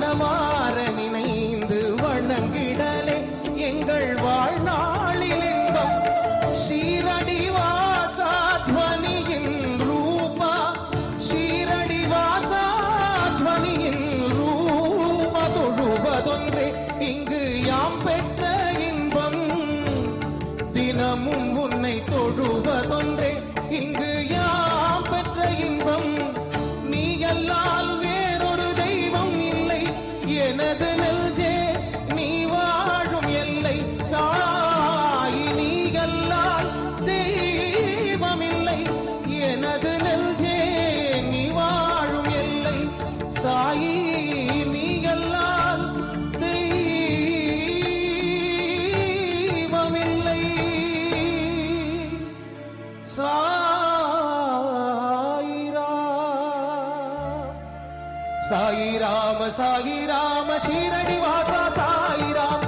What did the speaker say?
மனமாற நினைந்து வணங்கிடலே எங்கள் வாழ்நாளில் இன்பம். ஷீரடி வாசா த்வனியின் ரூபா, ஷீரடி வாசா த்வனியின் ரூபா, தொழுவதொன்றே இங்கு யாம் பெற்ற இன்பம். தினமும் உன்னை தொழுவதொன்றே இங்கு யாம் பெற்ற இன்பம். நீ அல்லால் வேறொரு தெய்வம் இல்லை, எனது நெஞ்சே நீ வாழும் எல்லை. சாயி நீ அல்லால் தெய்வம் இல்லை, எனது நெஞ்சே நீ வாழும் எல்லை. சாயி நீ அல்லால் தெய்வம் இல்லை. சாயி ராம ஷீரடி வாசா சாயி ராம.